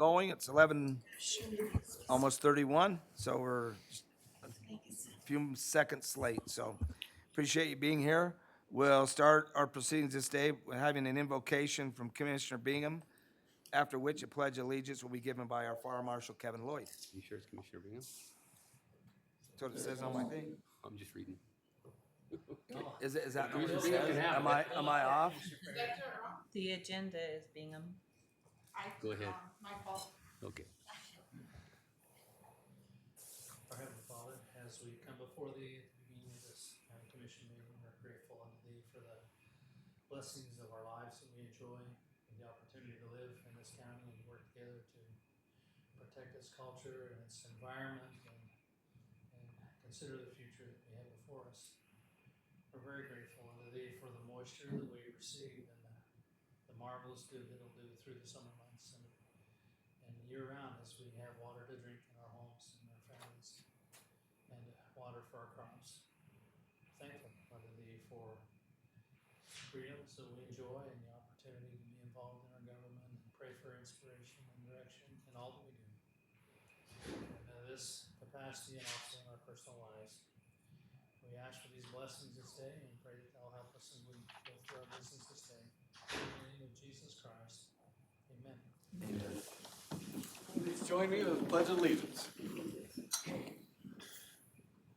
going. It's 11, almost 31, so we're just a few seconds late, so appreciate you being here. We'll start our proceedings this day with having an invocation from Commissioner Bingham, after which a pledge of allegiance will be given by our Fire Marshal Kevin Lloyd. You sure it's Commissioner Bingham? That's what it says on my thing. I'm just reading. Is that not what Commissioner it Bingham says? can have Am it. I off? The agenda is Bingham. Go ahead. My fault. Okay. Our Heavenly Father, as we come before Thee at the beginning of this commission meeting, we're grateful unto Thee for the blessings of our lives that we enjoy, and the opportunity to live in this county and work together to protect its culture and its environment and consider the future that we have before us. We're very grateful unto Thee for the moisture that we receive and the marvelous good that it'll do through the summer months and year-round as we have water to drink in our homes and our families and water for our crops. Thankful unto Thee for freedoms that we enjoy and the opportunity to be involved in our government and pray for inspiration and direction in all that we do. And in this capacity and also in our personal lives, we ask for these blessings this day and pray that Thou help us as we go through our business this day. In the name of Jesus Christ, amen. Please join me with the Pledge of Allegiance.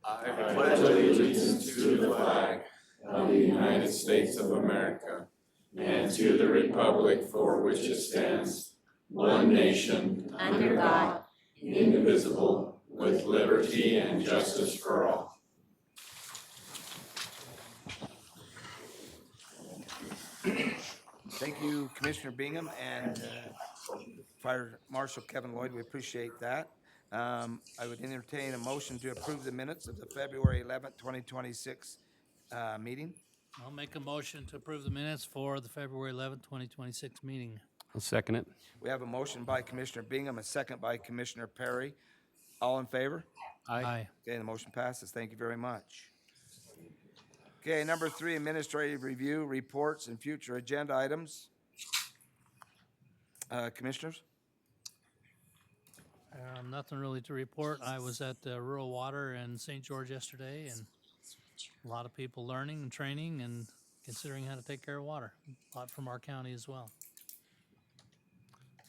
I pledge allegiance to the flag of the United States of America and to the republic for which it stands, one nation, Under God, indivisible, with liberty and justice for all. Thank you, Commissioner Bingham and Fire Marshal Kevin Lloyd. We appreciate that. I would entertain a motion to approve the minutes of the February 11th, 2026 meeting. I'll make a motion to approve the minutes for the February 11th, 2026 meeting. I'll second it. We have a motion by Commissioner Bingham, a second by Commissioner Perry. All in favor? Aye. Okay, the motion passes. Thank you very much. Okay, number 3, administrative review, reports, and future agenda items. Commissioners? Nothing really to report. I was at Rural Water in St. George yesterday, and a lot of people learning and training and considering how to take care of water. A lot from our county as well.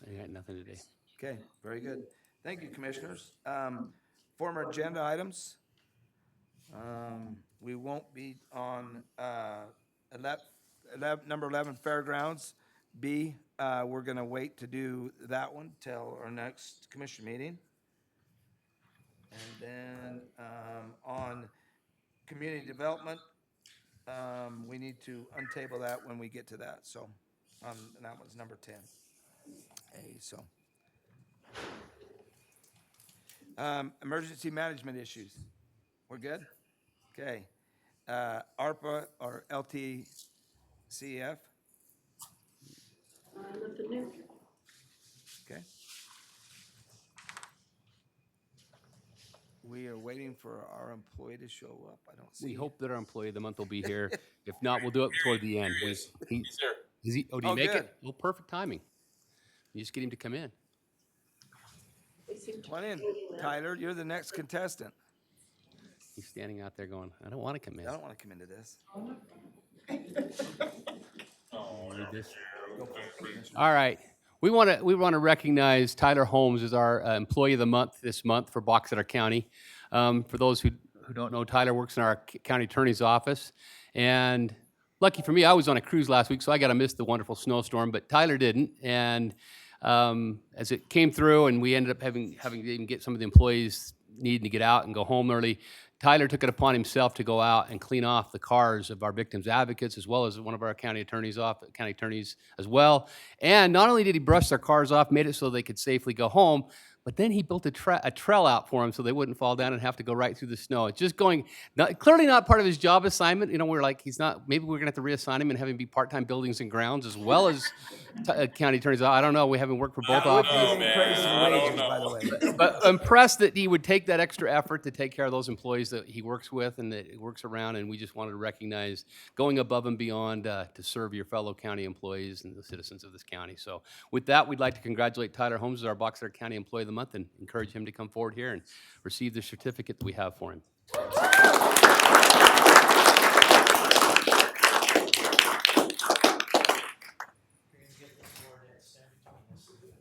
I got nothing today. Okay, very good. Thank you, Commissioners. Former agenda items. We won't be on number 11, Fairgrounds. B, we're going to wait to do that one till our next commission meeting. And then on community development, we need to untable that when we get to that. So and that one's number 10. A, so. Emergency management issues. We're good? Okay. ARPA or LTCF? Nothing new. Okay. We are waiting for our employee to show up. I don't see. We hope that our employee of the month will be here. If not, we'll do it toward the end. Is he, did he Oh, make good. it? Oh, perfect timing. You just get him to come in. They seem to Come on in, be doing that. Tyler. You're the next contestant. He's standing out there going, I don't want to come in. I don't want to come into this. Read this. Go for it, Commissioner. All right. We want to recognize Tyler Holmes as our employee of the month this month for Boxeter County. For those who don't know, Tyler works in our county attorney's office. And lucky for me, I was on a cruise last week, so I got to miss the wonderful snowstorm, but Tyler didn't. And as it came through and we ended up having to even get some of the employees needing to get out and go home early, Tyler took it upon himself to go out and clean off the cars of our victims advocates, as well as one of our county attorneys as well. And not only did he brush their cars off, made it so they could safely go home, But then he built a trail out for them so they wouldn't fall down and have to go right through the snow. It's just going, clearly not part of his job assignment. You know, we're like, maybe we're gonna have to reassign him and have him be part-time buildings and grounds as well as county attorneys. I don't know, we haven't worked for both With offices. the Oh, man, increase in I don't wages, know. by the way. But impressed that he would take that extra effort to take care of those employees that he works with and that he works around, and we just wanted to recognize going above and beyond to serve your fellow county employees and the citizens of this county. So with that, we'd like to congratulate Tyler Holmes as our Box Elder County Employee of the Month and encourage him to come forward here and receive the certificate that we have for him. You're gonna get the award at San Antonio.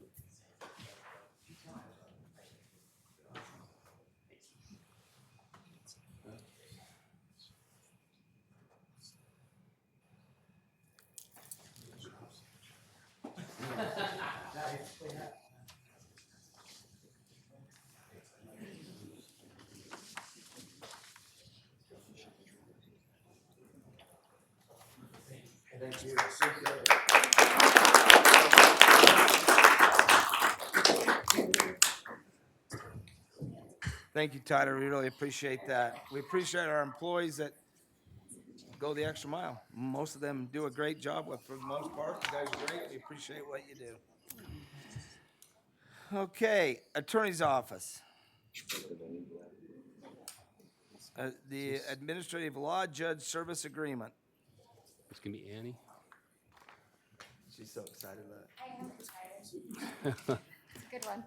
Thank you, Tyler. We really appreciate that. We appreciate our employees that go the extra mile. Most of them do a great job, but for the most part, you guys are great. We appreciate what you do. Okay, Attorney's Office. The Administrative Law Judge Service Agreement. It's gonna be Annie. She's so excited about it. I am excited. It's a good one.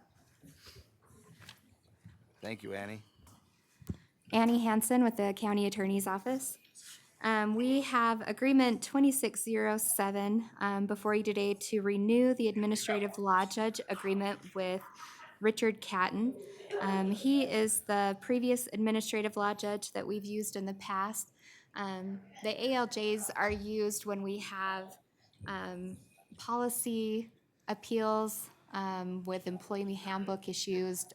Thank you, Annie. Annie Hansen with the County Attorney's Office. We have Agreement 2607 before you today to renew the Administrative Law Judge Agreement with Richard Catton. He is the previous Administrative Law Judge that we've used in the past. The ALJs are used when we have policy appeals with employee handbook issues,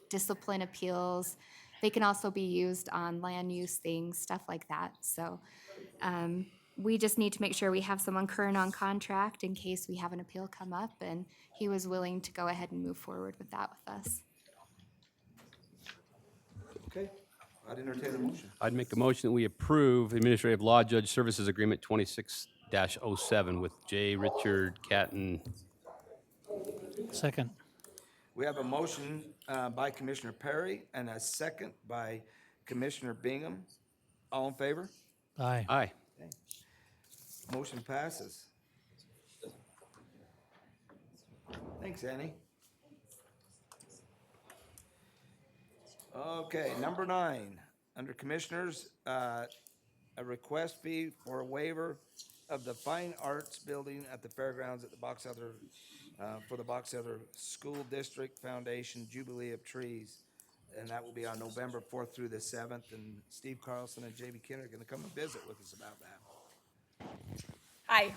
discipline appeals. They can also be used on land use things, stuff like that. So we just need to make sure we have someone current on contract in case we have an appeal come up, and he was willing to go ahead and move forward with that with us. Okay, I'd entertain a motion. I'd make a motion that we approve Administrative Law Judge Services Agreement 26-07 with J. Richard Catton. Second. We have a motion by Commissioner Perry and a second by Commissioner Bingham. All in favor? Aye. Aye. Motion passes. Thanks, Annie. Okay, number 9, under Commissioners, a request fee for a waiver of the Fine Arts Building at the Fairgrounds at the Box Elder, for the Box Elder School District Foundation Jubilee of Trees. And that will be on November 4th through the 7th, and Steve Carlson and J.B. Kinner are gonna come and visit with us about that. Hi,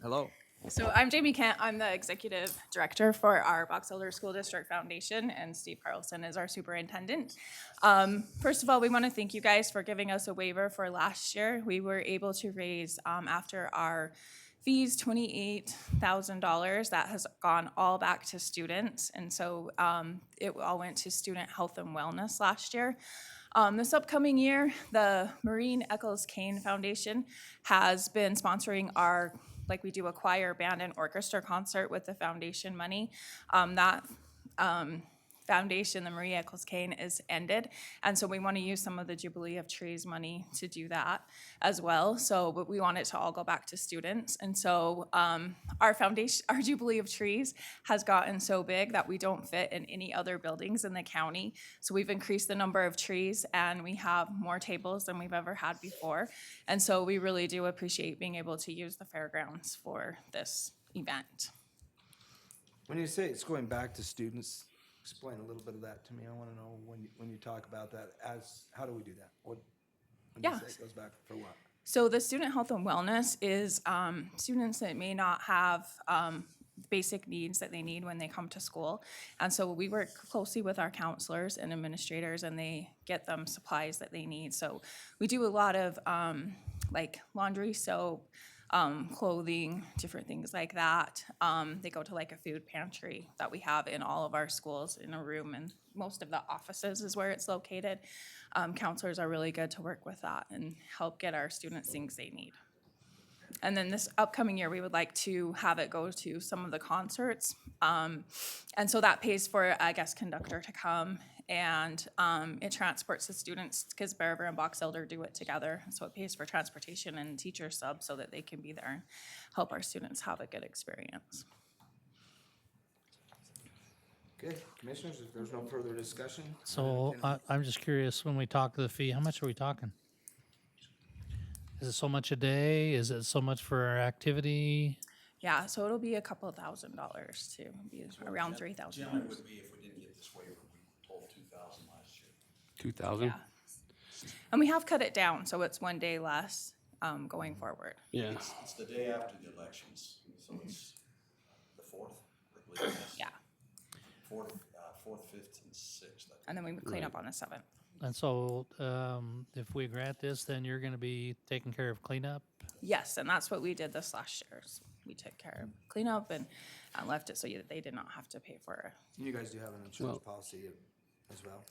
Hello. so I'm Jamie Kent. I'm the executive director for our Box Elder School District Foundation, and Steve Carlson is our superintendent. First of all, we want to thank you guys for giving us a waiver for last year. We were able to raise, after our fees, $28,000. That has gone all back to students, and so it all went to student health and wellness last year. This upcoming year, the Maureen Eccles Kane Foundation has been sponsoring our, like we do a choir, band, and orchestra concert with the foundation money. That foundation, the Marie Eccles Kane, is ended, and so we want to use some of the Jubilee of Trees money to do that as well. So, but we want it to all go back to students, and so our foundation, our Jubilee of Trees, has gotten so big that we don't fit in any other buildings in the county. So we've increased the number of trees, and we have more tables than we've ever had before, and so we really do appreciate being able to use the fairgrounds for this event. When you say it's going back to students, explain a little bit of that to me. I want to know when you talk about that, how do we do that? When you Yeah. say it goes back for what? So the student health and wellness is students that may not have basic needs that they need when they come to school. And so we work closely with our counselors and administrators, and they get them supplies that they need. So we do a lot of like laundry soap, clothing, different things like that. They go to like a food pantry that we have in all of our schools in a room, and most of the offices is where it's located. Counselors are really good to work with that and help get our students things they need. And then this upcoming year, we would like to have it go to some of the concerts. And so that pays for a guest conductor to come, and it transports the students, because Bear River and Box Elder do it together. So it pays for transportation and teacher subs so that they can be there and help our students have a good experience. Okay, commissioners, if there's no further discussion. So I'm just curious, when we talk the fee, how much are we talking? Is it so much a day? Is it so much for our activity? Yeah, so it'll be a couple $1,000s too, be around $3,000. Generally would be if we didn't get this waiver, we told 2,000 last year. 2,000? Yeah. And we have cut it down, so it's one day less going forward. Yeah. It's the day after the elections, so it's the 4th, I believe. Yeah, 4th, 5th, and 6th. and then we would clean up on the 7th. And so if we grant this, then you're going to be taking care of cleanup? Yes, and that's what we did this last year. is We took care of cleanup and left it so that they did not have to pay for it. You guys do have an insurance policy as well?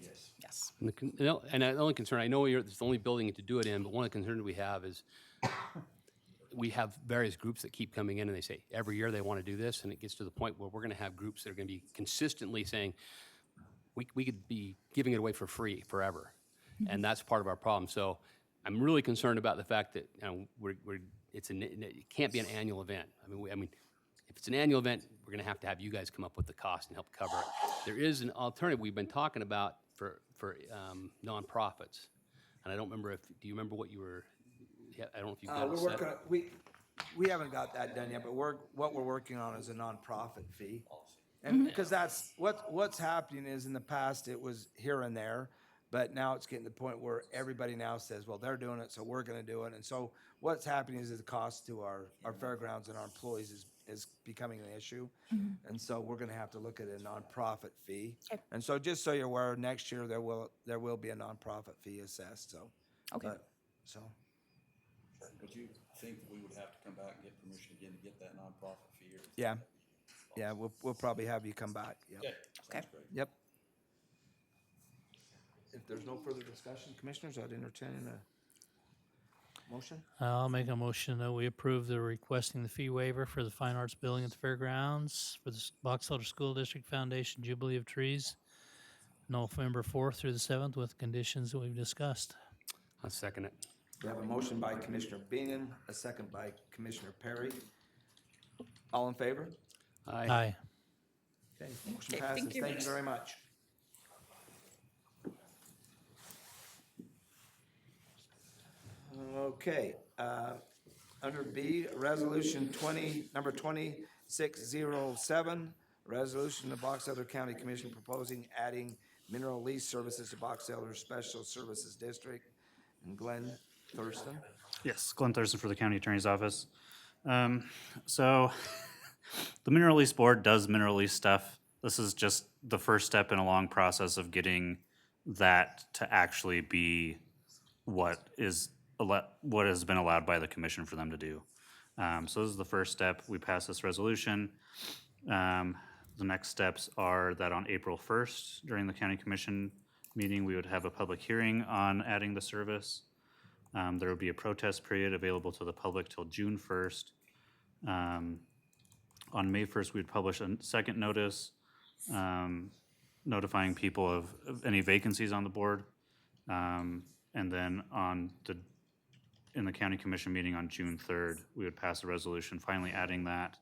Yes. Yes. And the only concern, I know it's the only building to do it in, but one of the concerns we have is we have various groups that keep coming in and they say, every year they want to do this, and it gets to the point where we're going to have groups that are going to be consistently saying, we could be giving it away for free forever. And that's part of our problem. So I'm really concerned about the fact that, it can't be an annual event. I mean, if it's an annual event, we're going to have you guys come up with the cost and help cover it. There is an alternative we've been talking about for nonprofits, and I don't remember do you remember what you were? Yeah, I don't know if you've got it We're set. working, we haven't got that done yet, but what we're working on is a nonprofit fee. And because that's, what's happening is in the past, it was here and there, but now it's getting to the point where everybody now says, well, they're doing it, so we're gonna do it. And so what's happening is the cost to our fairgrounds and our employees is becoming an issue. And so we're gonna have to look at a nonprofit fee. Okay. And so just so you're aware, next year there will be a nonprofit fee assessed, so. Okay. So, Would you think we would have to come back and get permission again to get that nonprofit fee? Or- yeah, we'll probably have you come back, yep. Okay. Okay. Sounds great. Yep. If there's no further discussion, commissioners, I'd entertain a motion. I'll make a motion that we approve the requesting the fee waiver for the Fine Arts Building at the Fairgrounds for the Box Elder School District Foundation Jubilee of Trees, November 4th through the 7th, with conditions that we've discussed. I'll second it. We have a motion by Commissioner Bingham, a second by Commissioner Perry. All in favor? Aye. Okay, motion Okay, passes. thank you. Thank you very much. Okay, under B, resolution number 2607, resolution of Box Elder County Commission proposing adding mineral lease services to Box Elder Special Services District. And Glenn Thurston. Yes, Glenn Thurston for the County Attorney's Office. So the Mineral Lease Board does mineral lease stuff. This is just the first step in a long process of getting that to actually be what has been allowed by the commission for them to do. So this is the first step. We pass this resolution. The next steps are that on April 1st, during the County Commission meeting, we would have a public hearing on adding the service. There will be a protest period available to the public till June 1st. On May 1st, we'd publish a second notice notifying people of any vacancies on the board. And then in the County Commission meeting on June 3rd, we would pass a resolution finally adding that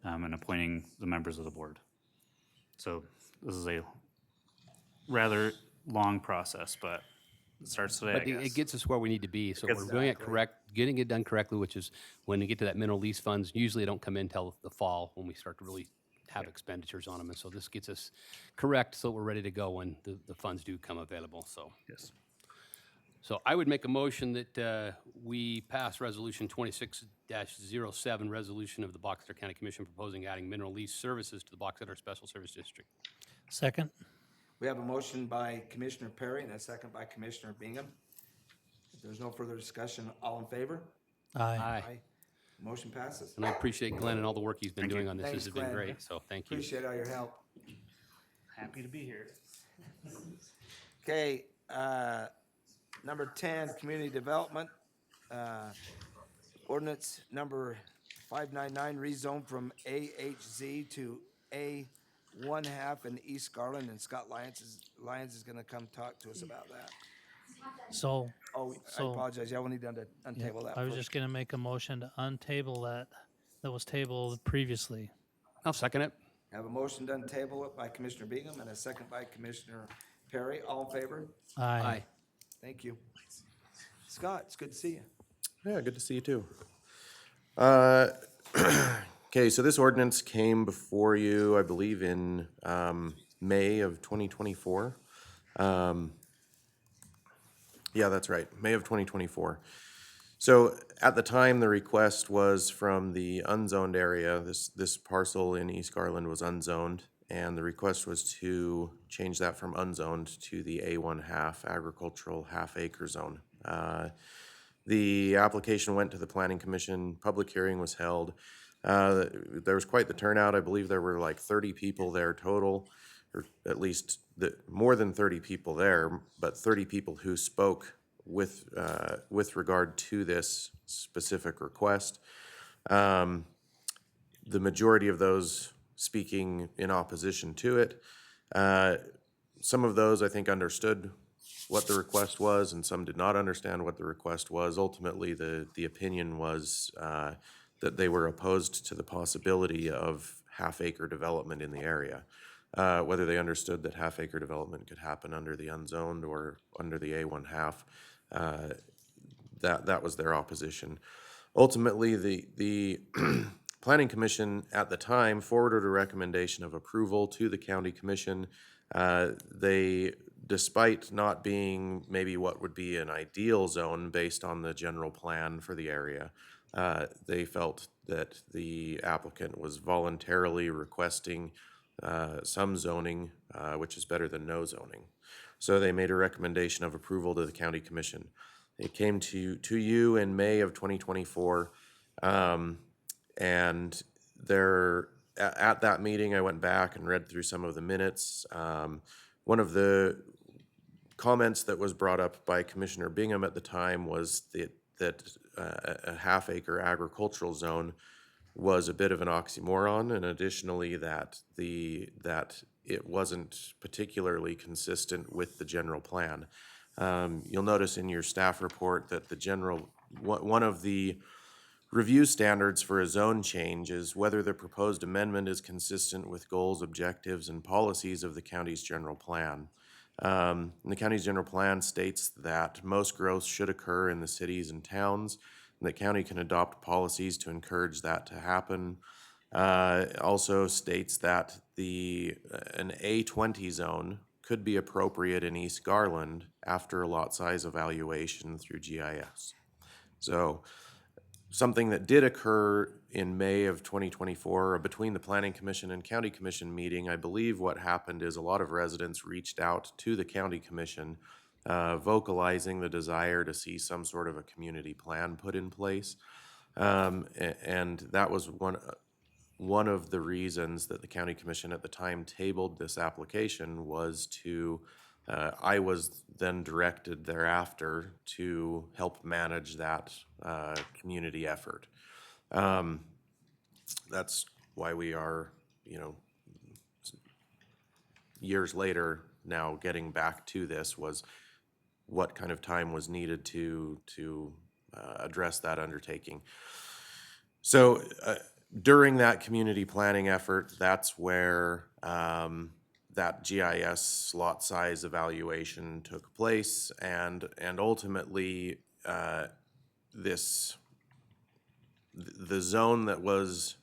and appointing the members of the board. So this is a rather long process, but it starts today, I But guess. it gets us where we need to be, so we're doing it Exactly. getting it done correctly, which is when we get to that mineral lease funds, usually they don't come in till the fall when we start to really have expenditures on them. And so this gets us correct, so we're ready to go when the funds do come available, so. Yes. So I would make a motion that we pass Resolution 26-07, resolution of the Box Elder County Commission proposing adding mineral lease services to the Box Elder Special Service District. Second? We have a motion by Commissioner Perry and a second by Commissioner Bingham. If there's no further discussion, all in favor? Aye. Aye. Motion passes. And I appreciate Glenn and all the work he's been doing on this. Thanks, This has been Glenn. great, so thank you. Appreciate all your help. Happy to be here. Okay, number 10, community development. Ordinance number 599, rezone from AHZ to A1/2 in East Garland, and Scott Lyons is gonna come talk to us about that. So, Oh, I So- apologize, yeah, we need to yeah, untable that I was first. just gonna make a motion to untable that was tabled previously. I'll second it. Have a motion to untable it by Commissioner Bingham and a second by Commissioner Perry. All in favor? Aye. Thank you. Scott, it's good to see you. Yeah, good to see you too. Okay, so this ordinance came before you, I believe, in May of 2024. Yeah, that's right, May of 2024. So at the time, the request was from the unzoned area. This parcel in East Garland was unzoned, and the request was to change that from unzoned to the A1/2 agricultural half-acre zone. The application went to the Planning Commission, public hearing was held. There was quite the turnout. I believe there were like 30 people there total, or at least more than 30 people there, but 30 people who spoke with regard to this specific request. The majority of those speaking in opposition to it. Some of those, I think, understood what the request was, and some did not understand what the request was. Ultimately, the opinion was that they were opposed to the possibility of half-acre development in the area. Whether they understood that half-acre development could happen under the unzoned or under the A1/2, that was their opposition. Ultimately, the Planning Commission at the time forwarded a recommendation of approval to the County Commission. They, despite not being maybe what would be an ideal zone based on the general plan for the area, they felt that the applicant was voluntarily requesting some zoning, which is better than no zoning. So they made a recommendation of approval to the County Commission. It came to you in May of 2024, and there, at that meeting, I went back and read through some of the minutes. One of the comments that was brought up by Commissioner Bingham at the time was that a half-acre agricultural zone was a bit of an oxymoron, and additionally that it wasn't particularly consistent with the general plan. You'll notice in your staff report that one of the review standards for a zone change is whether the proposed amendment is consistent with goals, objectives, and policies of the county's general plan. And the county's general plan states that most growth should occur in the cities and towns, and the county can adopt policies to encourage that to happen. Also states that an A20 zone could be appropriate in East Garland after a lot size evaluation through GIS. So something that did occur in May of 2024 between the Planning Commission and County Commission meeting, I believe what happened is a lot of residents reached out to the County Commission, vocalizing the desire to see some sort of a community plan put in place. And that was one of the reasons that the County Commission at the time tabled this application was to, I was then directed thereafter to help manage that community effort. That's why we are, years later now getting back to this was what kind of time was needed to address that undertaking. So during that community planning effort, that's where that GIS lot size evaluation took place, and ultimately the zone that was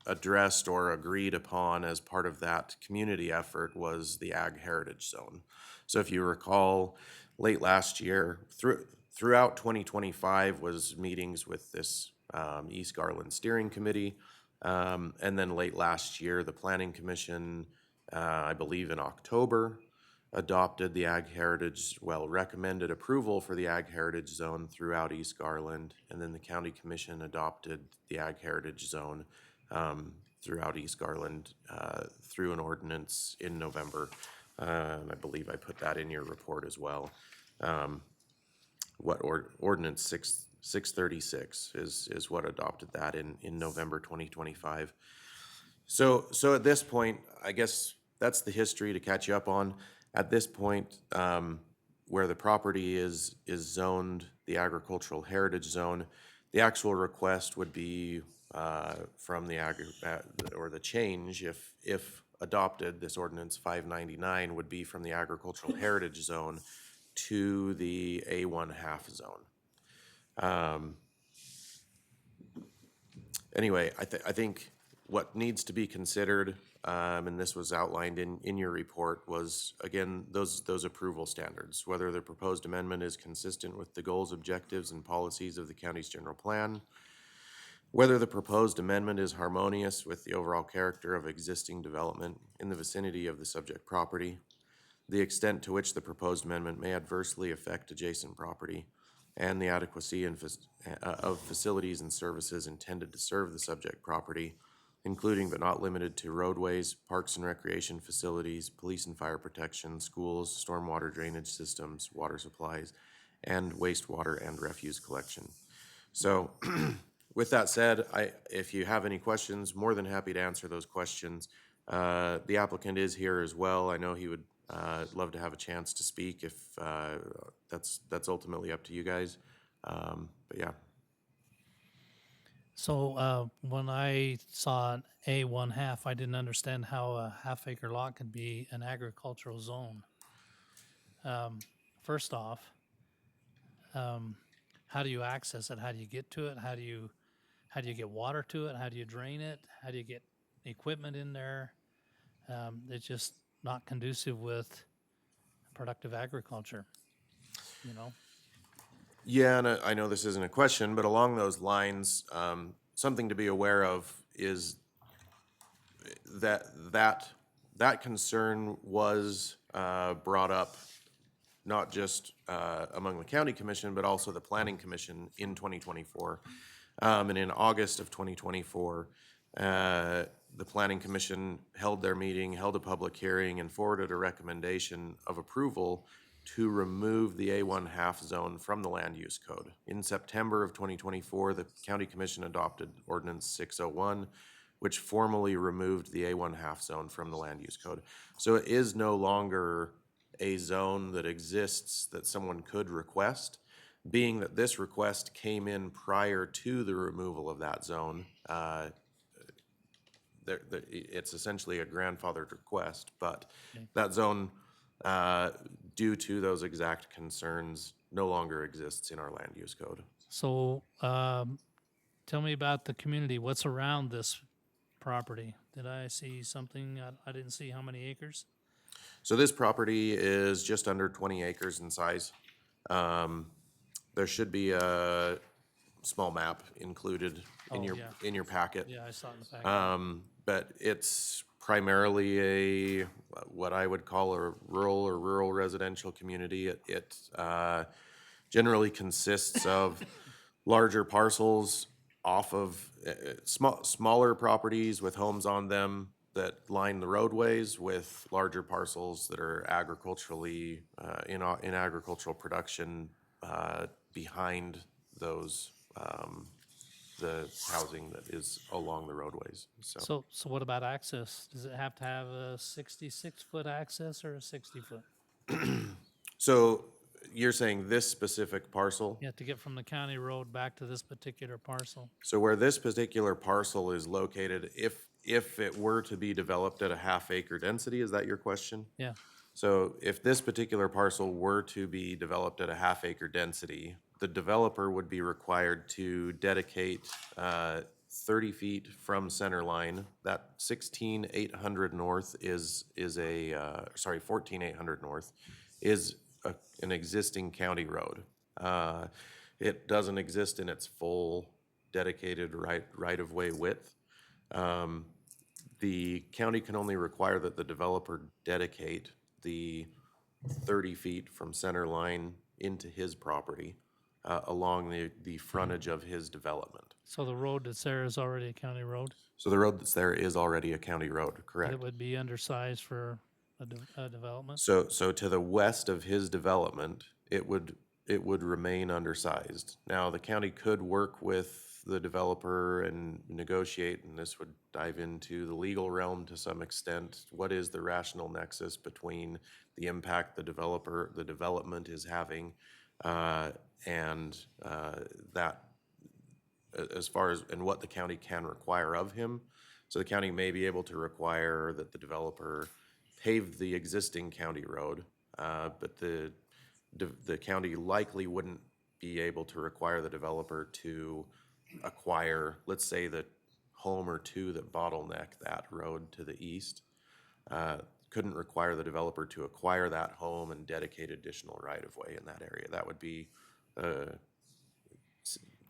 addressed or agreed upon as part of that community effort was the Ag Heritage Zone. So if you recall, late last year, throughout 2025 was meetings with this East Garland Steering Committee, and then late last year, the Planning Commission, I believe in October, adopted the Ag Heritage, well, recommended approval for the Ag Heritage Zone throughout East Garland, and then the County Commission adopted the Ag Heritage Zone throughout East Garland through an ordinance in November. And I believe I put that in your report as well. Ordinance 636 is what adopted that in November 2025. So at this point, I guess that's the history to catch you up on. At this point, where the property is zoned the agricultural heritage zone, the actual request would be from the or the change, if adopted, this ordinance 599 would be from the agricultural heritage zone to the A1 half zone. Anyway, I think what needs to be considered, and this was outlined in your report, was, again, those approval standards, whether the proposed amendment is consistent with the goals, objectives, and policies of the county's general plan, whether the proposed amendment is harmonious with the overall character of existing development in the vicinity of the subject property, the extent to which the proposed amendment may adversely affect adjacent property, and the adequacy of facilities and services intended to serve the subject property, including but not limited to roadways, parks and recreation facilities, police and fire protection, schools, stormwater drainage systems, water supplies, and wastewater and refuse collection. So with that said, if you have any questions, more than happy to answer those questions. The applicant is here as well. I know he would love to have a chance to speak if that's ultimately up to you guys. But yeah. So when I saw an A1 half, I didn't understand how a half acre lot could be an agricultural zone. First off, how do you access it? How do you get to it? How do you get water to it? How do you drain it? How do you get equipment in there? It's just not conducive with productive agriculture, you know? Yeah, and I know this isn't a question, but along those lines, something to be aware of is that concern was brought up not just among the county commission, but also the planning commission in 2024. And in August of 2024, the planning commission held their meeting, held a public hearing, and forwarded a recommendation of approval to remove the A1 half zone from the land use code. In September of 2024, the county commission adopted ordinance 601, which formally removed the A1 half zone from the land use code. So it is no longer a zone that exists that someone could request, being that this request came in prior to the removal of that zone. It's essentially a grandfathered request, but that zone, due to those exact concerns, no longer exists in our land use code. So tell me about the community. What's around this property? Did I see something? I didn't see how many acres. So this property is just under 20 acres in size. There should be a small map included in your packet. Yeah, I saw it in the packet. But it's primarily what I would call a rural residential community. It generally consists of larger parcels off of smaller properties with homes on them that line the roadways, with larger parcels that are agriculturally in agricultural production behind those. The housing that is along the roadways. So what about access? Does it have to have a 66-foot access or a 60-foot? So you're saying this specific parcel? You have to get from the county road back to this particular parcel. So where this particular parcel is located, if it were to be developed at a half acre density, is that your question? Yeah. So if this particular parcel were to be developed at a half acre density, the developer would be required to dedicate 30 feet from center line. That 16800 north is a, 14800 north is an existing county road. It doesn't exist in its full dedicated right-of-way width. The county can only require that the developer dedicate the 30 feet from center line into his property, along the frontage of his development. So the road that's there is already a county road? So the road that's there is already a county road, correct? It would be undersized for a development? So to the west of his development, it would remain undersized. Now, the county could work with the developer and negotiate, and this would dive into the legal realm to some extent. What is the rational nexus between the impact the development is having, and that, as far as, and what the county can require of him? So the county may be able to require that the developer pave the existing county road, but the county likely wouldn't be able to require the developer to acquire, let's say, the home or two that bottleneck that road to the east. Couldn't require the developer to acquire that home and dedicate additional right-of-way in that area. That would be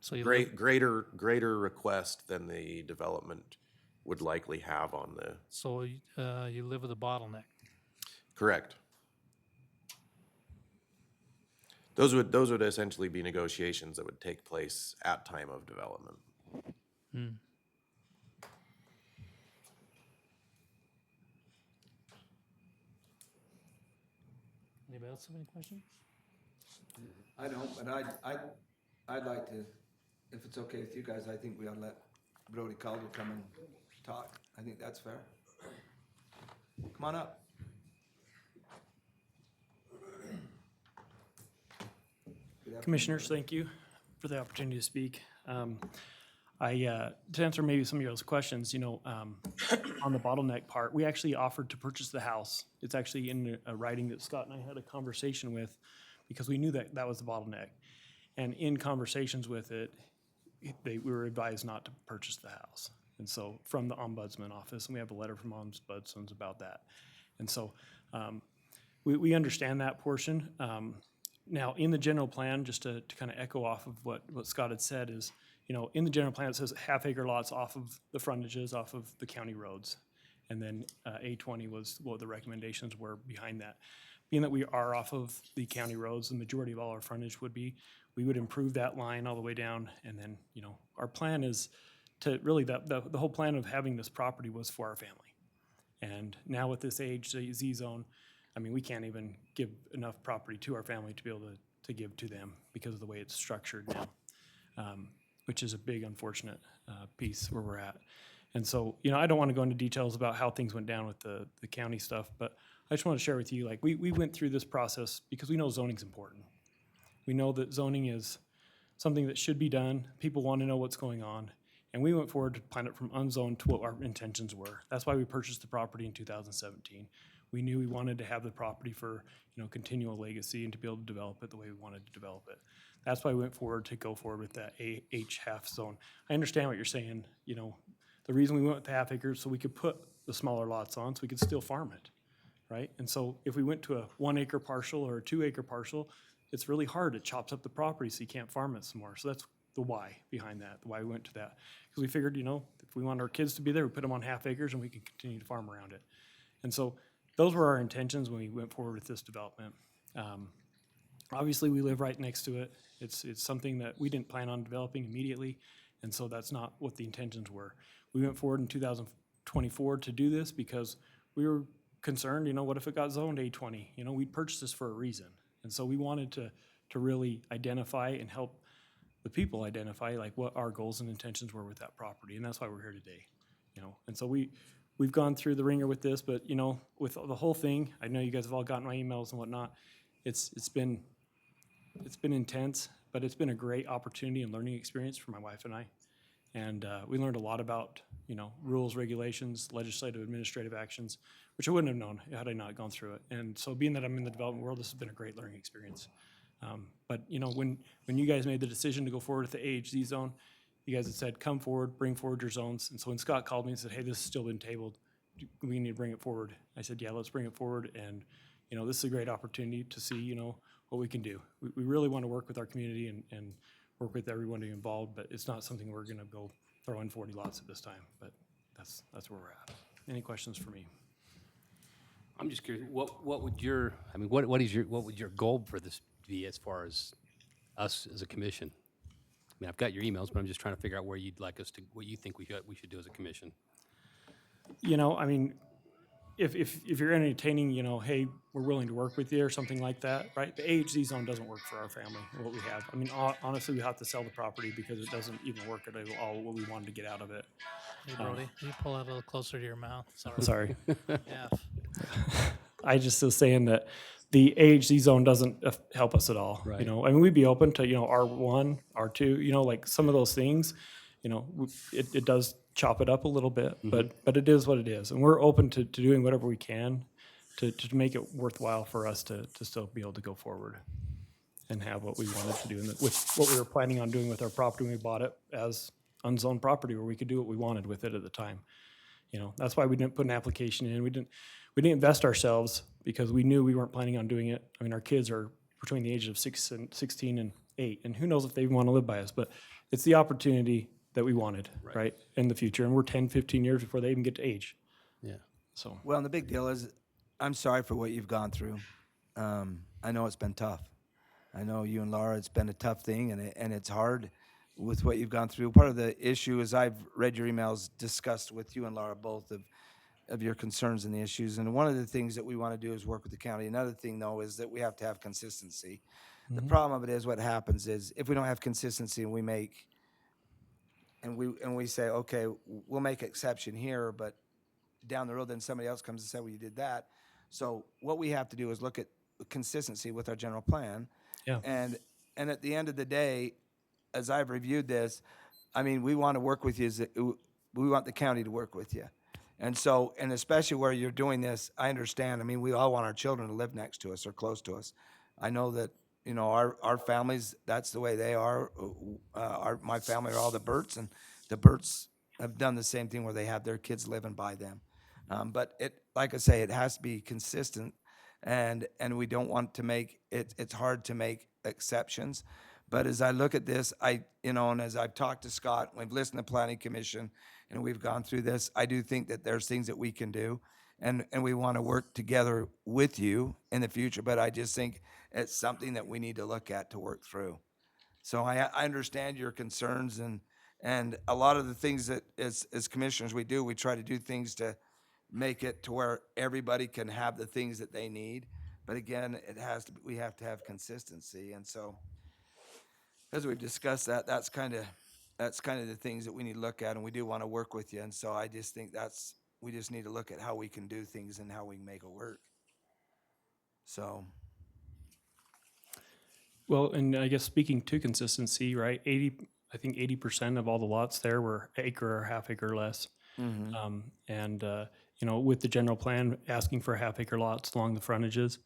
So you greater request than the development would likely have on the, So you live with a bottleneck? correct. Those would essentially be negotiations that would take place at time of development. Anybody else have any questions? I don't, but I'd like to, if it's okay with you guys, I think we ought to let Brody Calder come and talk. I think that's fair. Come on up. Commissioners, thank you for the opportunity to speak. To answer maybe some of your questions, on the bottleneck part, we actually offered to purchase the house. It's actually in a writing that Scott and I had a conversation with, because we knew that that was the bottleneck. And in conversations with it, we were advised not to purchase the house. And so, from the ombudsman office, and we have a letter from ombudsman about that. And so, we understand that portion. Now, in the general plan, just to kind of echo off of what Scott had said is, in the general plan, it says half-acre lots off of the frontages, off of the county roads. And then A20 was what the recommendations were behind that. Being that we are off of the county roads, the majority of all our frontage would be, we would improve that line all the way down. And then, our plan is to really, the whole plan of having this property was for our family. And now with this Z zone, I mean, we can't even give enough property to our family to be able to give to them because of the way it's structured now, which is a big unfortunate piece where we're at. And so, I don't want to go into details about how things went down with the county stuff, but I just want to share with you, we went through this process because we know zoning's important. We know that zoning is something that should be done. People want to know what's going on. And we went forward to plan it from unzoned to what our intentions were. That's why we purchased the property in 2017. We knew we wanted to have the property for, continual legacy and to be able to develop it the way we wanted to develop it. That's why we went forward to go forward with that H half zone. I understand what you're saying. The reason we went with the half acres so we could put the smaller lots on so we could still farm it, right? And so if we went to a 1 acre parcel or a 2 acre parcel, it's really hard. It chops up the property so you can't farm it some more. So that's the why behind that, the why we went to that. Because we figured, if we want our kids to be there, we put them on half acres and we can continue to farm around it. And so those were our intentions when we went forward with this development. Obviously, we live right next to it. It's something that we didn't plan on developing immediately, and so that's not what the intentions were. We went forward in 2024 to do this because we were concerned, what if it got zoned A20? We purchased this for a reason. And so we wanted to really identify and help the people identify what our goals and intentions were with that property, and that's why we're here today. And so we've gone through the ringer with this, but with the whole thing, I know you guys have all gotten my emails and whatnot. It's been intense, but it's been a great opportunity and learning experience for my wife and I. And we learned a lot about rules, regulations, legislative, administrative actions, which I wouldn't have known had I not gone through it. And so, being that I'm in the development world, this has been a great learning experience. But when you guys made the decision to go forward with the AHZ zone, you guys had said, come forward, bring forward your zones. And so when Scott called me and said, hey, this has still been tabled, we need to bring it forward. I said, yeah, let's bring it forward. And, this is a great opportunity to see, what we can do. We really want to work with our community and work with everyone involved, but it's not something we're going to go throw in 40 lots at this time. But that's where we're at. Any questions for me? I'm just curious, what would your, I mean, what would your goal for this be as far as us as a commission? I mean, I've got your emails, but I'm just trying to figure out where you'd like us to, what you think we should do as a commission. You know, I mean, if you're entertaining, you know, hey, we're willing to work with you or something like that, right? The AHZ zone doesn't work for our family, what we have. I mean, honestly, we have to sell the property because it doesn't even work at all what we wanted to get out of it. Hey, Brody, you pull that a little closer to your mouth. Sorry. Sorry. Yeah. I just was saying that the AHZ zone doesn't help us at all. You Right. know, I mean, we'd be open to, you know, R1, R2, you know, like some of those things, you know, it does chop it up a little bit, but it is what it is. And we're open to doing whatever we can to make it worthwhile for us to still be able to go forward and have what we wanted to do and with what we were planning on doing with our property when we bought it as unzoned property where we could do what we wanted with it at the time. You know, that's why we didn't put an application in. We didn't invest ourselves because we knew we weren't planning on doing it. I mean, our kids are between the ages of 16 and 8, and who knows if they want to live by us, but it's the opportunity that we wanted, right, in the future. And we're 10, 15 years before they even get to age. Yeah. So, Well, and the big deal is, I'm sorry for what you've gone through. I know it's been tough. I know you and Laura, it's been a tough thing, and it's hard with what you've gone through. Part of the issue is I've read your emails discussed with you and Laura both of your concerns and the issues. And one of the things that we want to do is work with the county. Another thing, though, is that we have to have consistency. The problem of it is what happens is if we don't have consistency and we say, okay, we'll make exception here, but down the road, then somebody else comes and says, well, you did that. So what we have to do is look at consistency with our general plan. Yeah. And at the end of the day, as I've reviewed this, I mean, we want to work with you. We want the county to work with you. And so, and especially where you're doing this, I understand. I mean, we all want our children to live next to us or close to us. I know that, you know, our families, that's the way they are. My family are all the Burts, and the Burts have done the same thing where they have their kids living by them. But it, like I say, it has to be consistent, and we don't want to make it. It's hard to make exceptions. But as I look at this, and as I've talked to Scott, we've listened to Planning Commission, and we've gone through this. I do think that there's things that we can do, and we want to work together with you in the future. But I just think it's something that we need to look at to work through. So I understand your concerns, and a lot of the things that as commissioners we try to do things to make it to where everybody can have the things that they need. But again, we have to have consistency, and so as we've discussed that's kind of the things that we need to look at, and we do want to work with you. And so I just think we just need to look at how we can do things and how we can make it work. So. well, and I guess speaking to consistency, right? I think 80% of all the lots there were acre or half acre or less. You know, with the general plan asking for half acre lots along the frontages,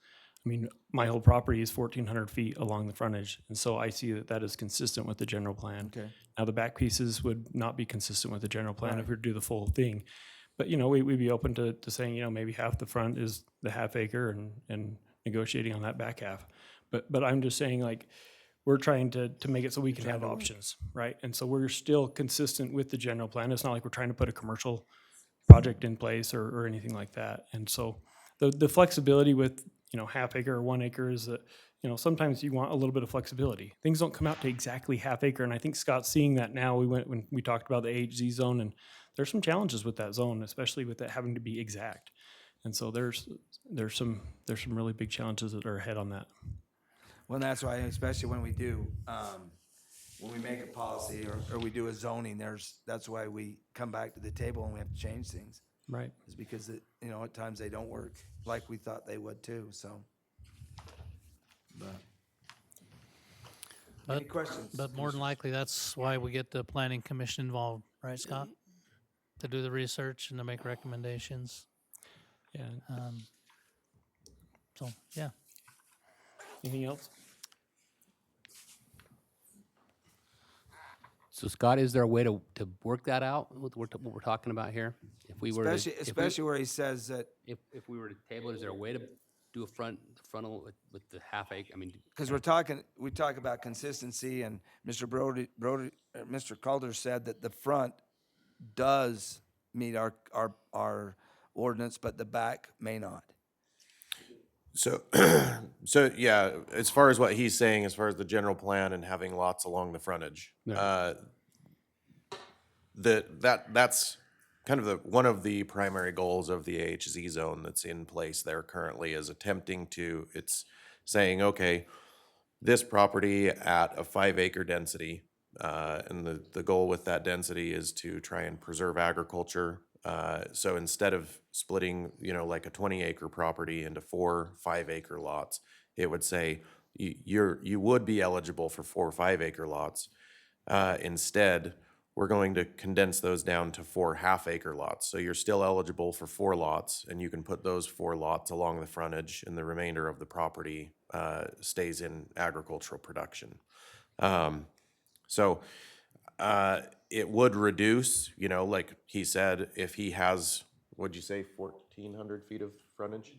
I mean, my whole property is 1,400 feet along the frontage, and so I see that is consistent with the general plan. Okay. Now, the back pieces would not be consistent with the general plan if we were to do the full thing. But, you know, we'd be open to saying, you know, maybe half the front is the half acre and negotiating on that back half. But I'm just saying, like, we're trying to make it so we can have options, right? And so we're still consistent with the general plan. It's not like we're trying to put a commercial project in place or anything like that. And so the flexibility with, you know, half acre or 1 acre is that, you know, sometimes you want a little bit of flexibility. Things don't come out to exactly half acre. And I think Scott's seeing that now. When we talked about the AHZ zone, and there's some challenges with that zone, especially with it having to be exact. And so there's some really big challenges that are ahead on that. Well, that's why, especially when we do, when we make a policy or we do a zoning, that's why we come back to the table and we have to change things. Right. Is because at times they don't work like we thought they would too. So, any questions? But more than likely, that's why we get the planning commission involved, right, Scott? To do the research and to make recommendations. Yeah. So, yeah. Anything else? So Scott, is there a way to work that out, what we're talking about here? If we were to, Especially where he says that, if we were to table it, is there a way to do a frontal with the half acre? I mean, because we talk about consistency, and Mr. Calder said that the front does meet our ordinance, but the back may not. So, so yeah, as far as what he's saying, as far as the general plan and having lots along the frontage, that's kind of one of the primary goals of the AHZ zone that's in place there currently is attempting to, it's saying, okay, this property at a 5-acre density, and the goal with that density is to try and preserve agriculture. So instead of splitting, like a 20-acre property into 4 5-acre lots, it would say you would be eligible for 4 5-acre lots. Instead, we're going to condense those down to 4 half-acre lots. So you're still eligible for 4 lots, and you can put those 4 lots along the frontage, and the remainder of the property stays in agricultural production. So it would reduce, like he said, if he has, what'd you say, 1,400 feet of frontage?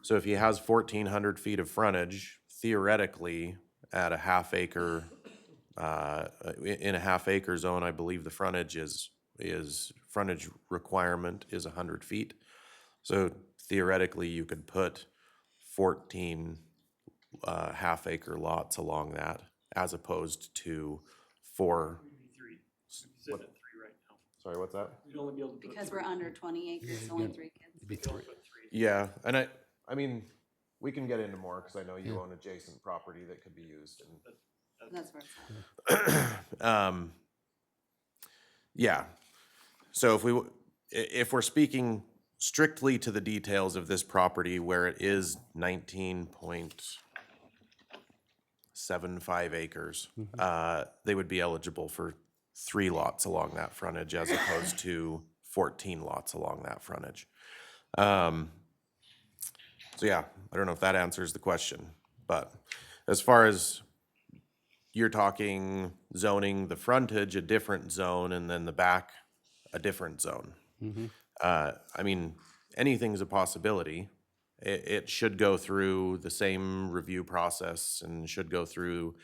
So if he has 1,400 feet of frontage, theoretically, at a half-acre in a half-acre zone, I believe the frontage frontage requirement is 100 feet. So theoretically, you could put 14 half-acre lots along that, as opposed to 4. Sitting at 3 right now. Sorry, what's that? We'd only be able to put Because 3. we're under 20 acres, only 3 kids. Be 3. Yeah, and I mean, we can get into more because I know you own adjacent property that could be used. And That's where it's at. yeah. So if we're speaking strictly to the details of this property where it is 19.75 acres, they would be eligible for 3 lots along that frontage as opposed to 14 lots along that frontage. So yeah, I don't know if that answers the question, but as far as you're talking zoning the frontage, a different zone, and then the back, a different zone. I mean, anything's a possibility. It should go through the same review process and should go through,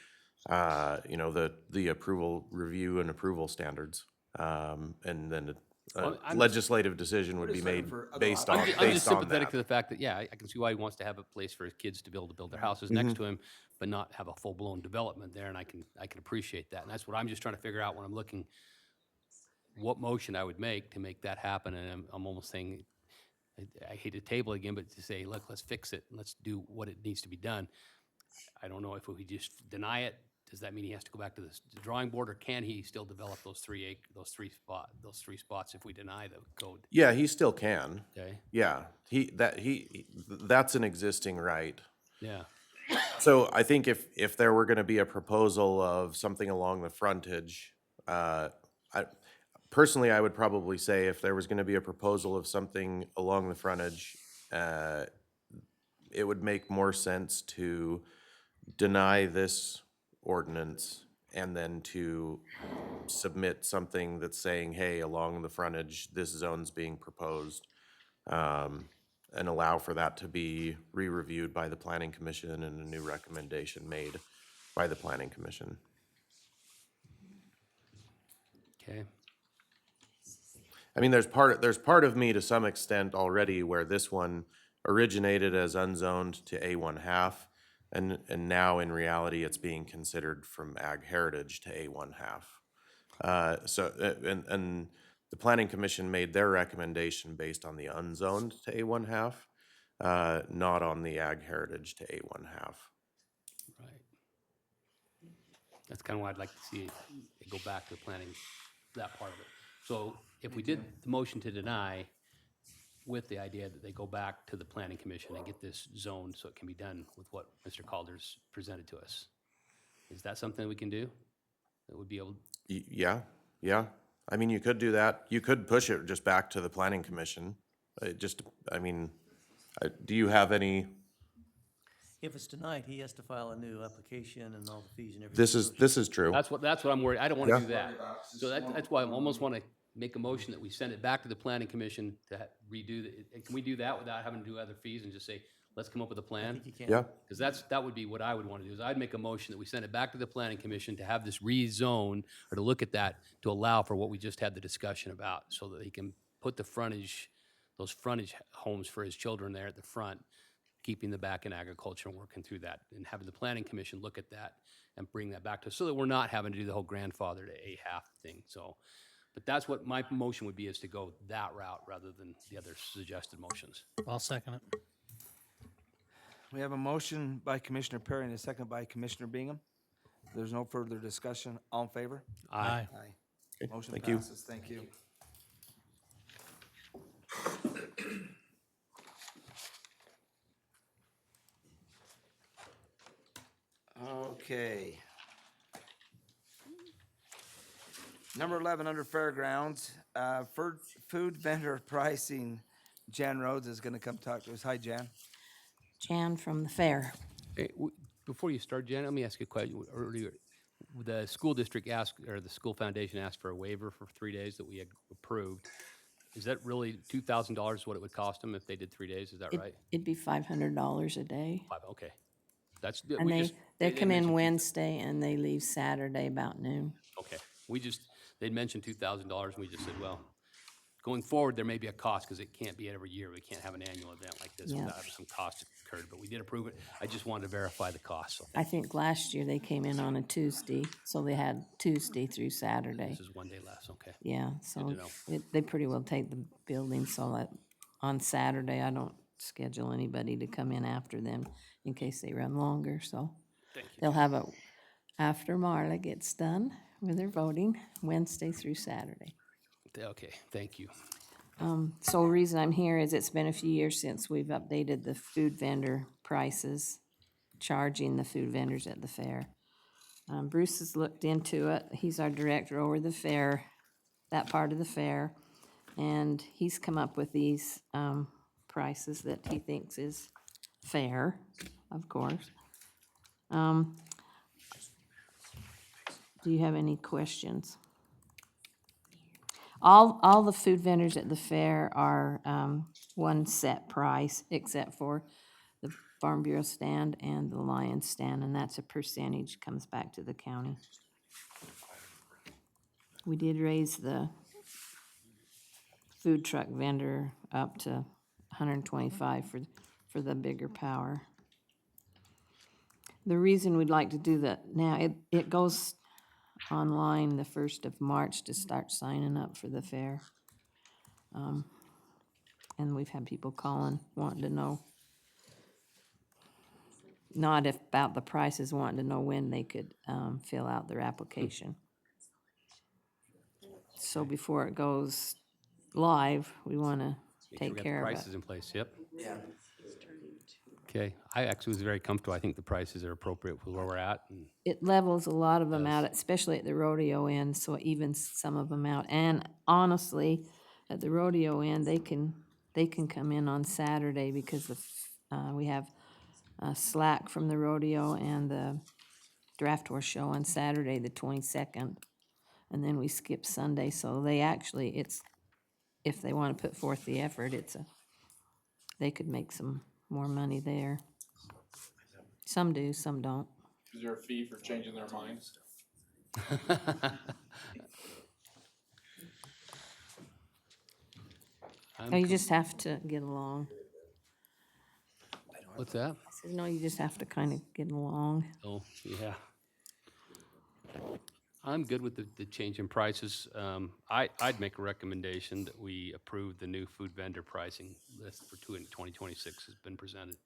the approval review and approval standards. And then a legislative decision would be made based on I'm just based on sympathetic that. to the fact that, I can see why he wants to have a place for his kids to be able to build their houses next to him, but not have a full-blown development there, and I can appreciate that. And that's what I'm just trying to figure out when I'm looking what motion I would make to make that happen, and I'm almost saying, I hate to table again, but to say, look, let's fix it, and let's do what it needs to be done. I don't know if we just deny it, does that mean he has to go back to the drawing board, or can he still develop those three spots if we deny the code? Yeah, he still can. Okay, Yeah, that's an existing right. yeah. So I think if there were gonna be a proposal of something along the frontage, personally, I would probably say if there was gonna be a proposal of something along the frontage, it would make more sense to deny this ordinance and then to submit something that's saying, hey, along the frontage, this zone's being proposed. And allow for that to be re-reviewed by the planning commission and a new recommendation made by the planning commission. Okay. I mean, there's part of me to some extent already where this one originated as unzoned to A1 half, and now in reality, it's being considered from ag heritage to A1 half. And the planning commission made their recommendation based on the unzoned to A1 half, not on the ag heritage to A1 half. Right. That's kind of why I'd like to see it go back to the planning, that part of it. So if we did the motion to deny with the idea that they go back to the planning commission and get this zoned so it can be done with what Mr. Calder's presented to us, is that something we can do? That would be able, Yeah. I mean, you could do that. You could push it just back to the planning commission. Do you have any? If it's denied, he has to file a new application and all the fees and everything. This is true. that's what I'm worried, I don't want to Yeah. do that. So that's why I almost want to make a motion that we send it back to the planning commission to redo the, can we do that without having to do other fees and just say, let's come up with a I plan? think you can. Yeah. Because that would be what I would want to do, is I'd make a motion that we send it back to the planning commission to have this rezone, or to look at that, to allow for what we just had the discussion about, so that he can put the frontage, those frontage homes for his children there at the front, keeping the back in agriculture and working through that and having the planning commission look at that and bring that back to us so that we're not having to do the whole grandfather to a half thing. So, but that's what my motion would be, is to go that route rather than the other suggested motions. I'll second it. We have a motion by Commissioner Perry and a second by Commissioner Bingham. There's no further discussion. All in favor? Aye. Aye. Motion thank you. passes. Thank you. Okay. Number 11, under Fairgrounds, food vendor pricing. Jan Rhodes is going to come talk to us. Hi, Jan. Jan from the fair. Hey, before you start, Jen, let me ask you a question. Earlier, the school district asked, or the school foundation asked for a waiver for 3 days that we had approved. Is that really $2,000 what it would cost them if they did 3 days? Is that right? It'd be $500 a day. Okay. That's, And we they, just- they didn't come in mention Wednesday and they leave Saturday about noon. Okay, they'd mentioned $2,000, and we just said, well, going forward, there may be a cost, because it can't be every year. We can't have an annual event like this Yeah. without having some cost incurred, but we did approve it. I just wanted to verify the cost, so I think last year they came in on a Tuesday, so they had Tuesday through Saturday. this is 1 day less, okay. Yeah, so to know. they pretty well take the building, so that on Saturday, I don't schedule anybody to come in after them in case they run longer, so. Thank you. They'll have it after Marla gets done with their voting, Wednesday through Saturday. Okay, thank you. So the reason I'm here is it's been a few years since we've updated the food vendor prices, charging the food vendors at the fair. Bruce has looked into it. He's our director over the fair, that part of the fair. And he's come up with these, prices that he thinks is fair, of course. Do you have any questions? All the food vendors at the fair are one set price, except for the Farm Bureau stand and the Lions stand, and that's a percentage, comes back to the county. We did raise the food truck vendor up to 125 for the bigger power. The reason we'd like to do that now, it goes online the 1st of March to start signing up for the fair. And we've had people calling, wanting to know, not about the prices, wanting to know when they could fill out their application. So before it goes live, we want to Make sure we take got the care of prices it. in place, yep. Yeah. Okay, I actually was very comfortable. I think the prices are appropriate for where we're at, and It levels a lot of them out, especially at the rodeo end, so it evens some of them out. And honestly, at the rodeo end, they can come in on Saturday because we have slack from the rodeo and the draft horse show on Saturday, the 22nd. And then we skip Sunday, so they actually, if they want to put forth the effort, they could make some more money there. Some do, some don't. Is there a fee for changing their minds? I'm No, you com- just have to get along. What's that? I said, no, you just have to kind of get along. Oh, yeah. I'm good with the change in prices. I'd make a recommendation that we approve the new food vendor pricing list for 2026 has been presented.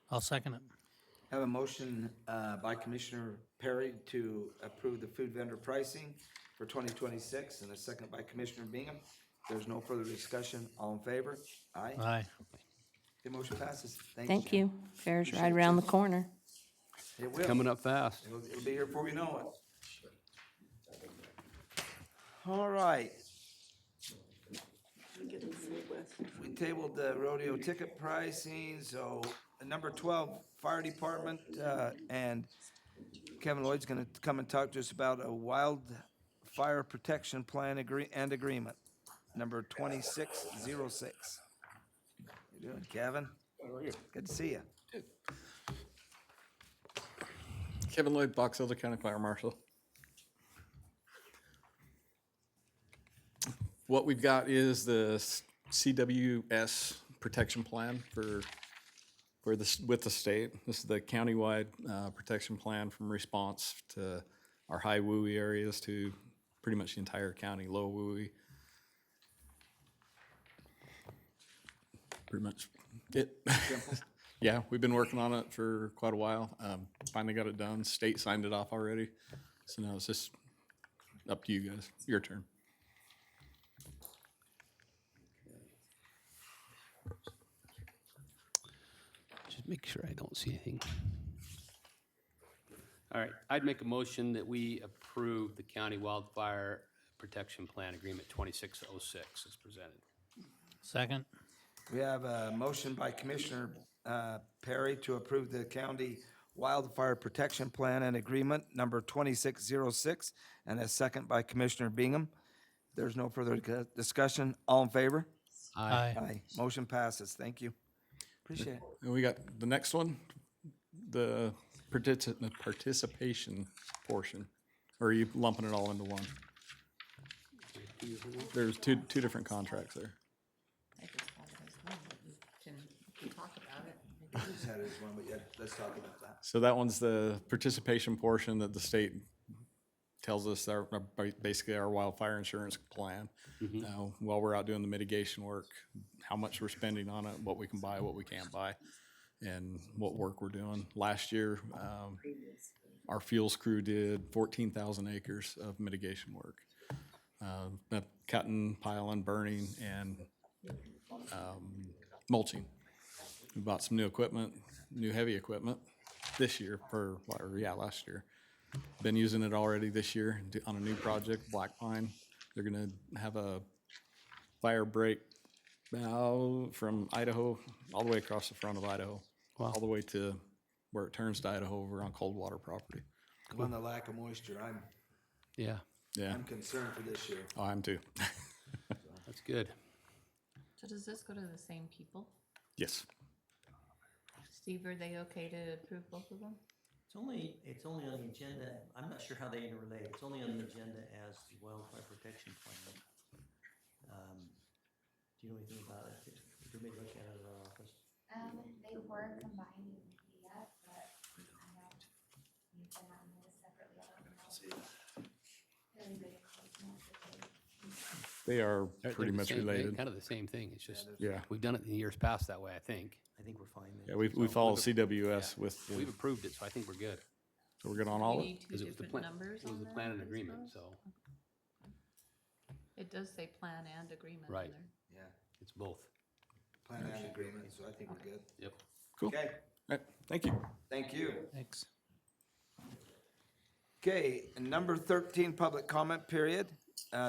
I'll second it. Have a motion by Commissioner Perry to approve the food vendor pricing for 2026, and a second by Commissioner Bingham. There's no further discussion. All in favor? Aye. Aye. The motion passes. Thank Jen. you. Fair's right around the corner. It will. Coming up fast. It'll be here before we know it. All right. We tabled the rodeo ticket pricing, so number 12, Fire Department, and Kevin Lloyd's gonna come and talk to us about a wildfire protection plan and agreement, number 2606. You doing, Kevin? How are you? Good to see you. Kevin Lloyd, Box Elder County Fire Marshal. What we've got is the CWS protection plan for for this, with the state. This is the countywide protection plan from response to our high WUI areas to pretty much the entire county, low WUI. Pretty much it. Yeah, we've been working on it for quite a while. Finally got it done. State signed it off already. So now it's just up to you guys. Your turn. Just make sure I don't see anything. All right, I'd make a motion that we approve the County Wildfire Protection Plan Agreement 2606 as presented. Second. We have a motion by Commissioner Perry to approve the County Wildfire Protection Plan and Agreement number 2606, and a second by Commissioner Bingham. There's no further discussion. All in favor? Aye. Aye. Motion passes. Thank you. Appreciate it. And we got the next one, the participation portion. Or are you lumping it all into one? There's two different contracts there. I just thought it was one, but we can talk about it. Just had it as one, but yeah, let's talk about that. So that one's the participation portion that the state tells us basically our wildfire insurance plan. While we're out doing the mitigation work, how much we're spending on it, what we can buy, what we can't buy, and what work we're doing. Last year, our fuels crew did 14,000 acres of mitigation work. Cutting, piling, burning, and mulching. We bought some new equipment, new heavy equipment this year, last year. Been using it already this year on a new project, Black Pine. They're gonna have a fire break now from Idaho, all the way across the front of Idaho, all the way to where it turns to Idaho over on Coldwater property. On the lack of moisture, Yeah, I'm concerned for this year. Oh, I am too. that's good. So does this go to the same people? Yes. Steve, are they okay to approve both of them? It's only on the agenda, I'm not sure how they interrelate, it's only on the agenda as the wildfire protection plan. Do you know anything about it? Did we look at it at our office? They were combined in PDF, but I know you've been on this separately. I don't know. Really good cosmos. They are They're pretty the much same- related. Kind of the same thing. It's just, Yeah. we've done it in years past that way, I think. I think we're fine Yeah, there. we follow CWS Yeah. with, We've approved it, so I think we're good. so we're good on all We of it? need two Because it was the different plan, numbers it was on the that, plan and I agreement, suppose? so, It does say plan and agreement in Right. there. Yeah, it's both. plan and agreement, so I think we're good. Yep. Cool. Okay, All right, thank you. thank you. Thanks. Okay, and number 13, public comment period.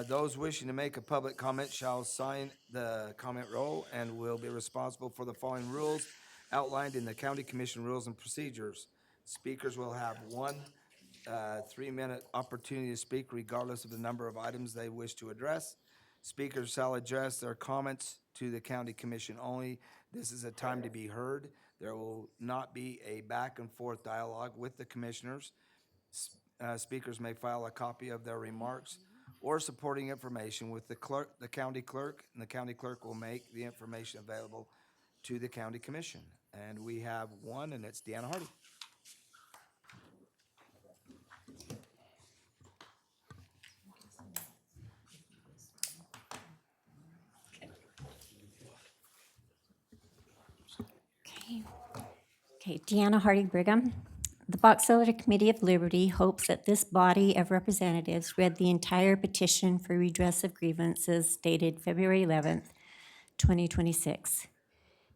Those wishing to make a public comment shall sign the comment roll and will be responsible for the following rules outlined in the County Commission Rules and Procedures. Speakers will have one 3-minute opportunity to speak regardless of the number of items they wish to address. Speakers shall address their comments to the County Commission only. This is a time to be heard. There will not be a back and forth dialogue with the commissioners. Speakers may file a copy of their remarks or supporting information with the clerk, the county clerk, and the county clerk will make the information available to the county commission. And we have one, and it's Deanna Hardy. Okay, Deanna Hardy Brigham. The Box Elder Committee of Liberty hopes that this body of representatives read the entire petition for redress of grievances dated February 11th, 2026.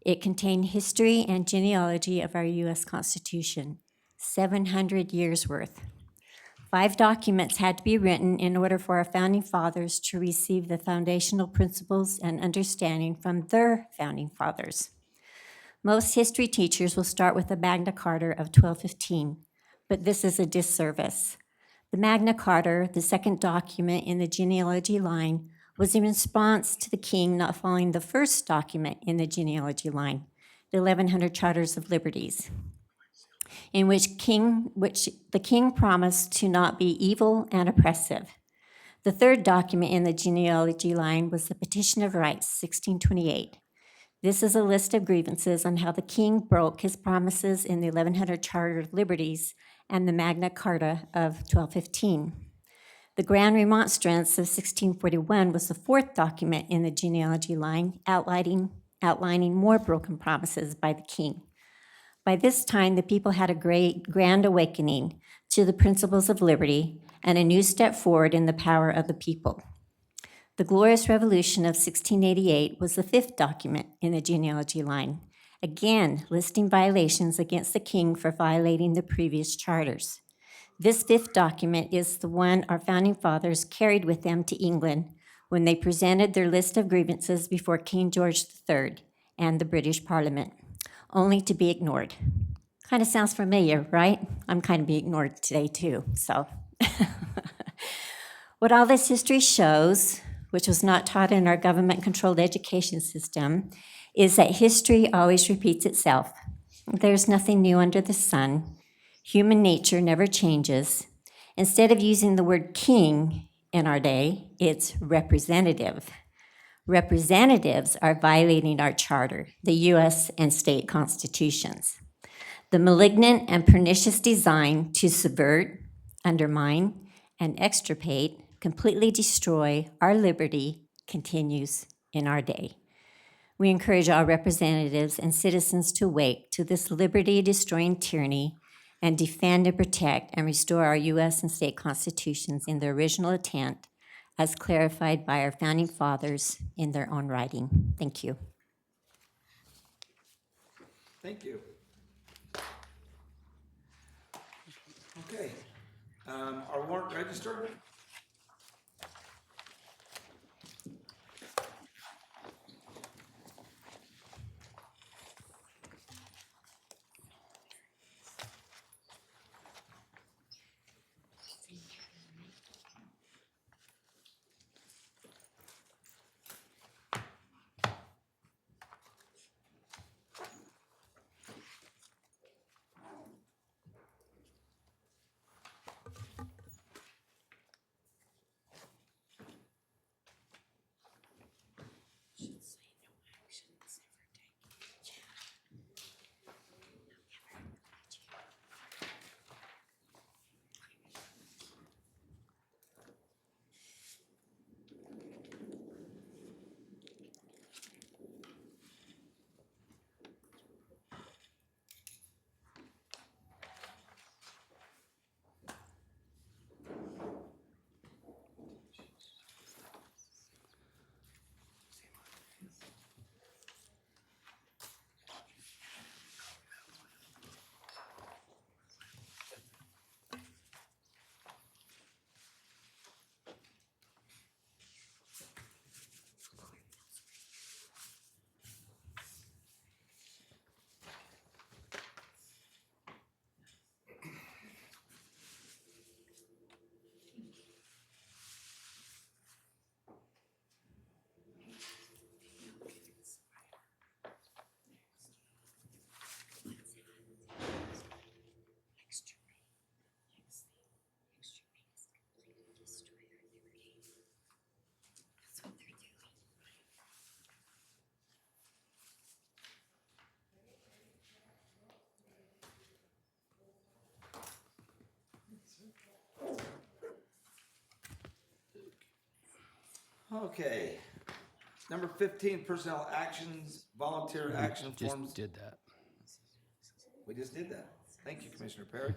It contained history and genealogy of our U.S. Constitution, 700 years worth. 5 documents had to be written in order for our founding fathers to receive the foundational principles and understanding from their founding fathers. Most history teachers will start with the Magna Carta of 1215, but this is a disservice. The Magna Carta, the second document in the genealogy line, was in response to the king not following the first document in the genealogy line, the 1100 Charters of Liberties, in which the king promised to not be evil and oppressive. The third document in the genealogy line was the Petition of Rights, 1628. This is a list of grievances on how the king broke his promises in the 1100 Charter of Liberties and the Magna Carta of 1215. The Grand Remonstrance of 1641 was the fourth document in the genealogy line outlining more broken promises by the king. By this time, the people had a grand awakening to the principles of liberty and a new step forward in the power of the people. The Glorious Revolution of 1688 was the fifth document in the genealogy line, again listing violations against the king for violating the previous charters. This fifth document is the one our founding fathers carried with them to England when they presented their list of grievances before King George III and the British Parliament, only to be ignored. Kind of sounds familiar, right? I'm kind of being ignored today too, so. What all this history shows, which was not taught in our government-controlled education system, is that history always repeats itself. There's nothing new under the sun. Human nature never changes. Instead of using the word king in our day, it's representative. Representatives are violating our charter, the U.S. and state constitutions. The malignant and pernicious design to subvert, undermine, and extirpate, completely destroy our liberty continues in our day. We encourage our representatives and citizens to wake to this liberty-destroying tyranny and defend and protect and restore our U.S. and state constitutions in their original intent as clarified by our founding fathers in their own writing. Thank you. Thank you. Okay, our warrant register. Okay. Number 15, personnel actions, volunteer action forms. Just did that. We just did that. Thank you, Commissioner Perry.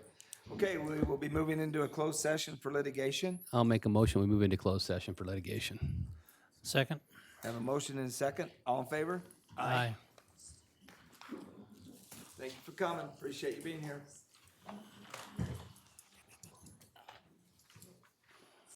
Okay, we will be moving into a closed session for litigation. I'll make a motion, we move into closed session for litigation. Second? Have a motion and a second. All in favor? Aye. Thank you for coming. Appreciate you being here.